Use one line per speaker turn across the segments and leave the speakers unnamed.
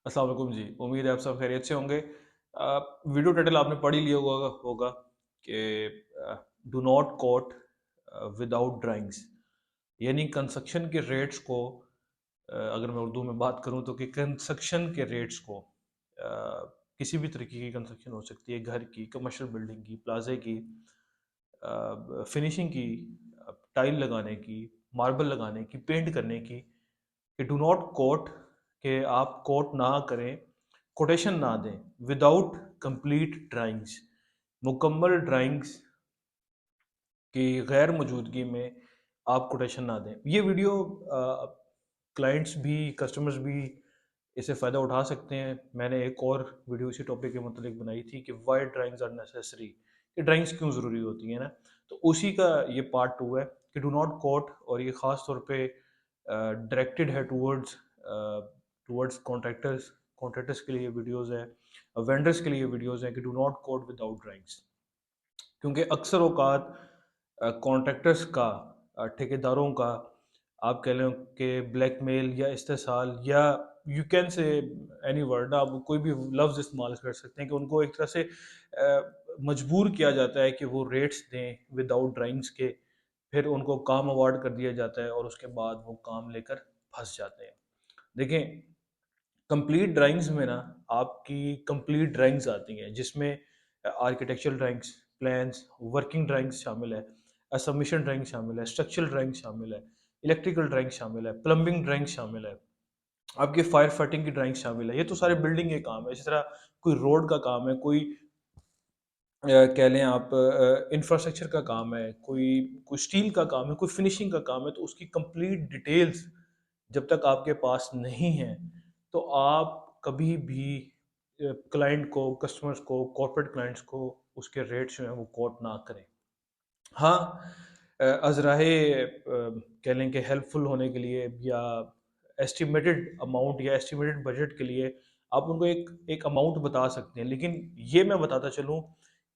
अस्सलाम वालेकुम जी। उम्मीद है आप सब खैरियत से होंगे। वीडियो टाइटल आपने पढ़ ही लिया होगा कि do not quote without drawings, यानी कंस्ट्रक्शन के रेट्स को अगर मैं उर्दू में बात करूं तो कि कंस्ट्रक्शन के रेट्स को किसी भी तरीके की कंस्ट्रक्शन हो सकती है, घर की, कमर्शियल बिल्डिंग की, प्लाजे की, फिनिशिंग की, टाइल लगाने की, मार्बल लगाने की, पेंट करने की, कि डू नॉट कोट, कि आप कोट ना करें, कोटेशन ना दें विदाउट कंप्लीट ड्राइंग्स, मुकम्मल ड्राइंग्स की गैर मौजूदगी में आप कोटेशन ना दें। ये वीडियो क्लाइंट्स भी, कस्टमर्स भी इससे फ़ायदा उठा सकते हैं। मैंने एक और वीडियो इसी टॉपिक के मतलब बनाई थी कि वाई ड्राइंग्स आर नेसेसरी, कि ड्राइंग्स क्यों ज़रूरी होती हैं ना। तो उसी का ये पार्ट 2 है कि डू नॉट कोट, और ये ख़ास तौर पे डायरेक्टेड है टूवर्ड्स टूवर्ड्स कॉन्ट्रैक्टर्स। कॉन्ट्रैक्टर्स के लिए ये वीडियोज़ है, वेंडर्स के लिए ये वीडियोज़ हैं कि do not quote without drawings. क्योंकि अक्सर औकात कॉन्ट्रैक्टर्स का, ठेकेदारों का, आप कह लें कि ब्लैकमेल या इस्तेसाल, या you can say any word, आप कोई भी लफ्ज़ इस्तेमाल कर सकते हैं, कि उनको एक तरह से मजबूर किया जाता है कि वो रेट्स दें विदाउट ड्राइंग्स के। फिर उनको काम अवार्ड कर दिया जाता है और उसके बाद वो काम लेकर फंस जाते हैं। देखें, कंप्लीट ड्राइंग्स में ना आपकी कंप्लीट ड्राइंग्स आती हैं, जिसमें architectural drawings, plans, working drawings शामिल है, सबमिशन ड्राइंग शामिल है, स्ट्रक्चरल ड्राइंग शामिल है, इलेक्ट्रिकल ड्राइंग शामिल है, प्लम्बिंग ड्राइंग शामिल है, आपके फायर फाइटिंग की ड्राइंग शामिल है। ये तो सारे बिल्डिंग के काम है। इसी तरह कोई रोड का काम है, कोई कह लें आप इंफ्रास्ट्रक्चर का काम है, कोई कोई स्टील का काम है, कोई फिनिशिंग का काम है, तो उसकी कंप्लीट डिटेल्स जब तक आपके पास नहीं है, तो आप कभी भी क्लाइंट को, कस्टमर्स को, कॉर्पोरेट क्लाइंट्स को उसके रेट्स जो हैं वो कोट ना करें। हाँ, अज़राए कह लें कि हेल्पफुल होने के लिए, या एस्टिमेटेड अमाउंट या एस्टिमेटेड बजट के लिए आप उनको एक एक अमाउंट बता सकते हैं। लेकिन ये मैं बताता चलूँ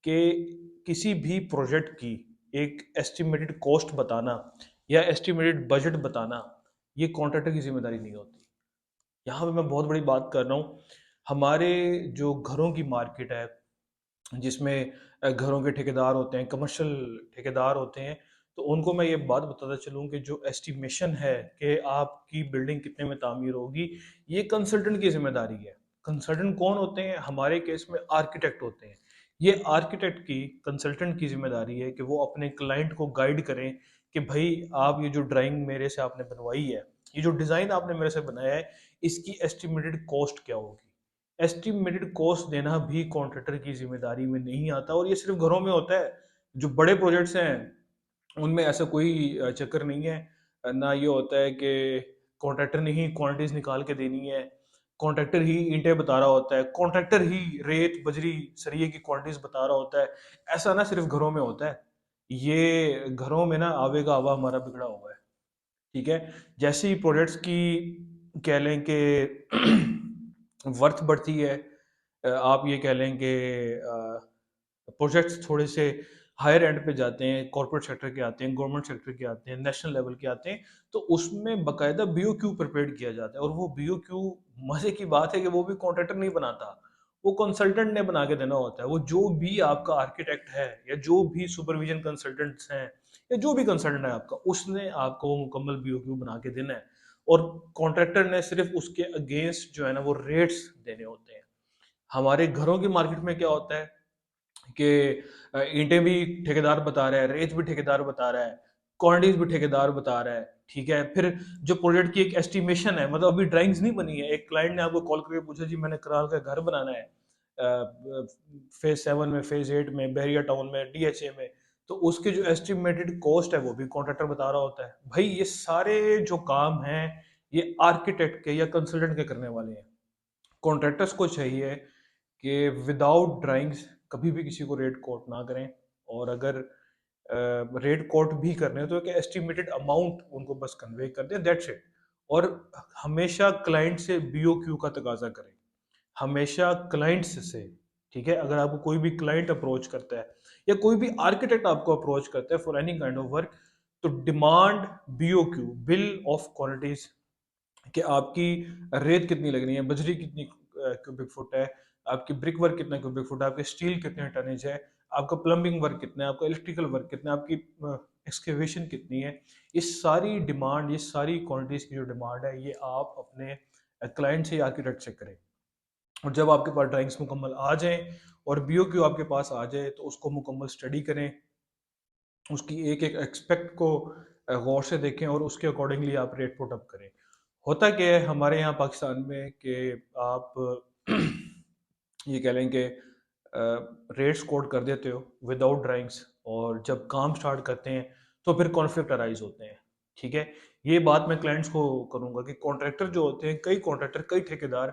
कि किसी भी प्रोजेक्ट की एक एस्टिमेटेड कॉस्ट बताना या एस्टिमेटेड बजट बताना, ये कॉन्ट्रैक्टर की ज़िम्मेदारी नहीं होती। यहाँ पे मैं बहुत बड़ी बात कर रहा हूँ। हमारे जो घरों की मार्केट है, जिसमें घरों के ठेकेदार होते हैं, कमर्शियल ठेकेदार होते हैं, तो उनको मैं ये बात बताता चलूँ कि जो एस्टिमेशन है कि आपकी बिल्डिंग कितने में तामीर होगी, ये कंसल्टेंट की ज़िम्मेदारी है। कंसल्टेंट कौन होते हैं? हमारे केस में आर्किटेक्ट होते हैं। ये आर्किटेक्ट की, कंसल्टेंट की ज़िम्मेदारी है कि वो अपने क्लाइंट को गाइड करें कि भई आप ये जो ड्राइंग मेरे से आपने बनवाई है, ये जो डिज़ाइन आपने मेरे से बनाया है, इसकी एस्टिमेटेड कॉस्ट क्या होगी? एस्टिमेटेड कॉस्ट देना भी कॉन्ट्रैक्टर की ज़िम्मेदारी में नहीं आता, और ये सिर्फ़ घरों में होता है। जो बड़े प्रोजेक्ट्स हैं, उनमें ऐसा कोई चक्कर नहीं है। ना ये होता है कि कॉन्ट्रैक्टर ने ही क्वांटिटीज़ निकाल के देनी है, कॉन्ट्रैक्टर ही ईंटें बता रहा होता है, कॉन्ट्रैक्टर ही रेत, बजरी, सरिये की क्वांटिटीज़ बता रहा होता है। ऐसा ना सिर्फ़ घरों में होता है। ये घरों में ना आवे का आवा हमारा बिगड़ा हुआ है। ठीक है? जैसे ही प्रोडक्ट्स की कह लें कि वर्थ बढ़ती है, आप ये कह लें कि प्रोजेक्ट्स थोड़े से हायर एंड पे जाते हैं, कॉर्पोरेट सेक्टर के आते हैं, गवर्नमेंट सेक्टर के आते हैं, नेशनल लेवल के आते हैं, तो उसमें बाकायदा बीओक्यू प्रिपेयर किया जाता है। और वो बीओक्यू, मज़े की बात है कि वो भी कॉन्ट्रैक्टर नहीं बनाता, वो कंसल्टेंट ने बना के देना होता है। वो जो भी आपका आर्किटेक्ट है, या जो भी सुपरविजन कंसल्टेंट्स हैं, या जो भी कंसल्टेंट है आपका, उसने आपको वो मुकम्मल बीओक्यू बना के देना है। और कॉन्ट्रैक्टर ने सिर्फ उसके अगेंस्ट जो है ना वो रेट्स देने होते हैं। हमारे घरों की मार्केट में क्या होता है कि ईंटें भी ठेकेदार बता रहा है, रेत भी ठेकेदार बता रहा है, क्वांटिटीज भी ठेकेदार बता रहा है। ठीक है, फिर जो प्रोजेक्ट की एक एस्टिमेशन है, मतलब अभी ड्राइंग्स नहीं बनी है, एक क्लाइंट ने आपको कॉल करके पूछा, जी मैंने कराल का घर बनाना है फेज 7 में, फेज 8 में, बैरिया टाउन में, डीएचए में, तो उसके जो एस्टिमेटेड कॉस्ट है वो भी कॉन्ट्रैक्टर बता रहा होता है। भाई ये सारे जो काम हैं, ये आर्किटेक्ट के या कंसल्टेंट के करने वाले हैं। कॉन्ट्रैक्टर्स को चाहिए कि विदाउट ड्राइंग्स कभी भी किसी को रेट कोट ना करें, और अगर रेट कोट भी करने हैं तो एक एस्टिमेटेड अमाउंट उनको बस कन्वे कर दें, दैट्स इट। और हमेशा क्लाइंट से बीओक्यू का तकाजा करें, हमेशा क्लाइंट्स से। ठीक है, अगर आपको कोई भी क्लाइंट अप्रोच करता है, या कोई भी आर्किटेक्ट आपको अप्रोच करता है for any kind of work, तो demand B O Q, bill of quantities कि आपकी रेत कितनी लगनी है, बजरी कितनी क्यूबिक फुट है, आपकी ब्रिक वर्क कितना क्यूबिक फुट है, आपके स्टील कितने टनेज है, आपका प्लम्बिंग वर्क कितना है, आपका इलेक्ट्रिकल वर्क कितना है, आपकी एक्सकेवेशन कितनी है। ये सारी डिमांड, ये सारी क्वांटिटीज की जो डिमांड है, ये आप अपने क्लाइंट से या आर्किटेक्ट से करें। और जब आपके पास ड्राइंग्स मुकम्मल आ जाएं और बीओक्यू आपके पास आ जाए, तो उसको मुकम्मल स्टडी करें, उसकी एक एक एक्सपेक्ट को गौर से देखें और उसके अकॉर्डिंगली आप रेट पुट अप करें। होता क्या है हमारे यहाँ पाकिस्तान में कि आप ये कह लें कि रेट्स कोड कर देते हो विदाउट ड्राइंग्स, और जब काम स्टार्ट करते हैं तो फिर कॉन्फ्लिक्ट अराइज होते हैं। ठीक है, ये बात मैं क्लाइंट्स को करूंगा कि कॉन्ट्रैक्टर जो होते हैं, कई कॉन्ट्रैक्टर, कई ठेकेदार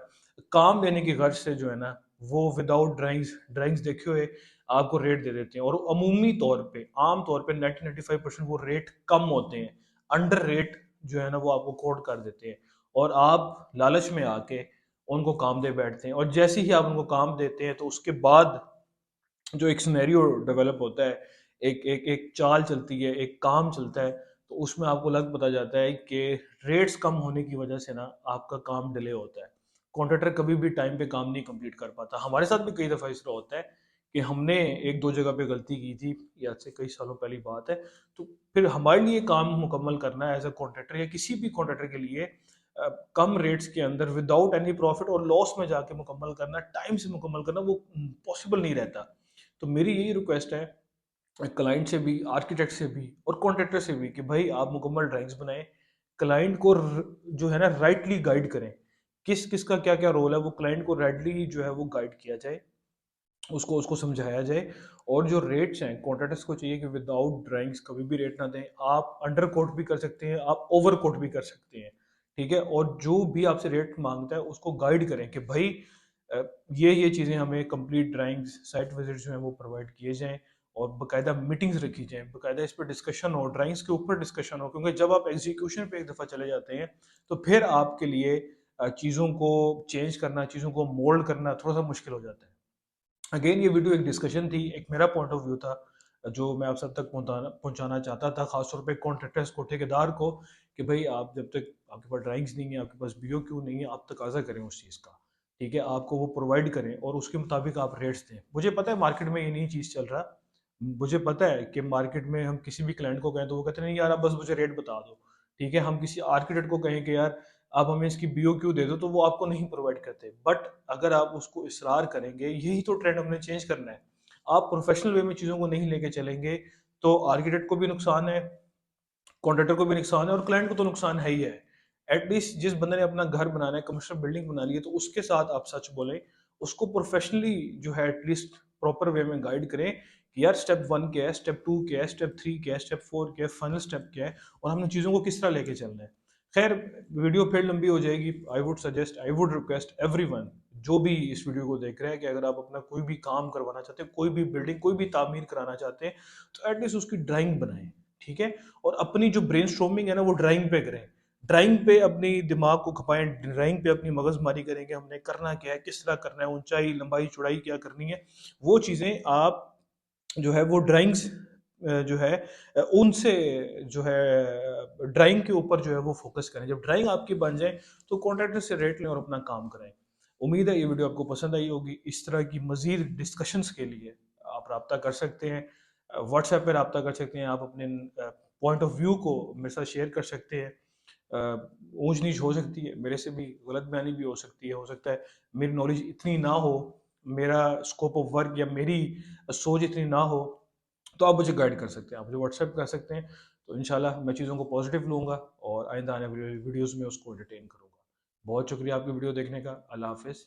काम देने की गर्ज से जो है ना, वो विदाउट ड्राइंग्स ड्राइंग्स देखे हुए आपको रेट दे देते हैं, और अमूमी तौर पे, आम तौर पे 90-95% वो रेट कम होते हैं, अंडर रेट जो है ना वो आपको कोड कर देते हैं, और आप लालच में आके उनको काम दे बैठते हैं। और जैसे ही आप उनको काम देते हैं, तो उसके बाद जो एक सिनेरियो डेवलप होता है, एक एक एक चाल चलती है, एक काम चलता है, तो उसमें आपको लग पता जाता है कि रेट्स कम होने की वजह से ना आपका काम डिले होता है। कॉन्ट्रैक्टर कभी भी टाइम पे काम नहीं कंप्लीट कर पाता। हमारे साथ भी कई दफ़ा इस तरह होता है कि हमने एक दो जगह पे गलती की थी, ये आज से कई सालों पहली बात है। तो फिर हमारे लिए काम मुकम्मल करना है एज अ कॉन्ट्रैक्टर, या किसी भी कॉन्ट्रैक्टर के लिए कम रेट्स के अंदर विदाउट एनी प्रॉफिट और लॉस में जाके मुकम्मल करना, टाइम से मुकम्मल करना, वो पॉसिबल नहीं रहता। तो मेरी यही रिक्वेस्ट है क्लाइंट से भी, आर्किटेक्ट से भी और कॉन्ट्रैक्टर से भी, कि भाई आप मुकम्मल ड्राइंग्स बनाएं, क्लाइंट को जो है ना राइटली गाइड करें, किस किस का क्या क्या रोल है, वो क्लाइंट को राइटली जो है वो गाइड किया जाए, उसको उसको समझाया जाए। और जो रेट्स हैं, कॉन्ट्रैक्टर्स को चाहिए कि विदाउट ड्राइंग्स कभी भी रेट ना दें। आप अंडर कोट भी कर सकते हैं, आप ओवर कोट भी कर सकते हैं। ठीक है, और जो भी आपसे रेट मांगता है उसको गाइड करें कि भाई अ, ये चीज़ें हमें कंप्लीट ड्राइंग्स, साइट विजिट जो है वो प्रोवाइड किए जाएँ, और बाकायदा मीटिंग्स रखी जाएँ, बाकायदा इस पर डिस्कशन हो, ड्राइंग्स के ऊपर डिस्कशन हो, क्योंकि जब आप एग्जीक्यूशन पे एक दफ़ा चले जाते हैं, तो फिर आपके लिए चीज़ों को चेंज करना, चीज़ों को मोल्ड करना थोड़ा सा मुश्किल हो जाता है। अगेन ये वीडियो एक डिस्कशन थी, एक मेरा पॉइंट ऑफ व्यू था जो मैं आप सब तक पहुंचाना पहुंचाना चाहता था, खासतौर पे कॉन्ट्रैक्टर्स को, ठेकेदार को, कि भाई आप जब तक आपके पास ड्राइंग्स नहीं है, आपके पास बीओक्यू नहीं है, आप तकाजा करें उस चीज़ का। ठीक है, आपको वो प्रोवाइड करें और उसके मुताबिक आप रेट्स दें। मुझे पता है मार्केट में ये नई चीज़ चल रहा, मुझे पता है कि मार्केट में हम किसी भी क्लाइंट को कहें तो वो कहते हैं नहीं यार, आप बस मुझे रेट बता दो। ठीक है, हम किसी आर्किटेक्ट को कहें कि यार आप हमें इसकी बीओक्यू दे दो, तो वो आपको नहीं प्रोवाइड करते। बट अगर आप उसको इसरार करेंगे, यही तो ट्रेंड हमने चेंज करना है। आप प्रोफेशनल वे में चीज़ों को नहीं लेके चलेंगे, तो आर्किटेक्ट को भी नुकसान है, कॉन्ट्रैक्टर को भी नुकसान है, और क्लाइंट को तो नुकसान है ही है। एटलीस्ट जिस बंदे ने अपना घर बनाना है, कमर्शियल बिल्डिंग बना ली है, तो उसके साथ आप सच बोलें, उसको प्रोफेशनली जो है एटलीस्ट प्रॉपर वे में गाइड करें कि यार स्टेप 1 क्या है, स्टेप 2 क्या है, स्टेप 3 क्या है, स्टेप 4 क्या है, फाइनल स्टेप क्या है, और हमने चीज़ों को किस तरह लेके चलना है। खैर, वीडियो फिर लंबी हो जाएगी। I would suggest, I would request everyone जो भी इस वीडियो को देख रहे हैं, कि अगर आप अपना कोई भी काम करवाना चाहते हैं, कोई भी बिल्डिंग, कोई भी तामीर कराना चाहते हैं, तो एटलीस्ट उसकी ड्राइंग बनाएं। ठीक है, और अपनी जो ब्रेनस्टॉर्मिंग है ना, वो ड्राइंग पे करें। ड्राइंग पे अपनी दिमाग को खपाएं, ड्राइंग पे अपनी मगजमारी करें कि हमने करना क्या है, किस तरह करना है, ऊंचाई, लंबाई, चौड़ाई क्या करनी है। वो चीज़ें आप जो है वो ड्राइंग्स जो है उनसे जो है ड्राइंग के ऊपर जो है वो फोकस करें। जब ड्राइंग आपकी बन जाए, तो कॉन्ट्रैक्टर से रेट लें और अपना काम करें। उम्मीद है ये वीडियो आपको पसंद आई होगी। इस तरह की मजीद डिस्कशंस के लिए आप रब्ता कर सकते हैं, व्हाट्सएप पर रब्ता कर सकते हैं, आप अपने पॉइंट ऑफ व्यू को मेरे साथ शेयर कर सकते हैं। ऊंच नीच हो सकती है, मेरे से भी गलत बयानी भी हो सकती है, हो सकता है मेरी नॉलेज इतनी ना हो, मेरा स्कोप ऑफ वर्क या मेरी सोच इतनी ना हो, तो आप मुझे गाइड कर सकते हैं, आप मुझे व्हाट्सएप कर सकते हैं। तो इंशाल्लाह मैं चीज़ों को पॉजिटिव लूँगा और आइंदा आने वाली वीडियोज़ में उसको एंटरटेन करूँगा। बहुत शुक्रिया आपकी वीडियो देखने का। अल्लाह हाफिज़।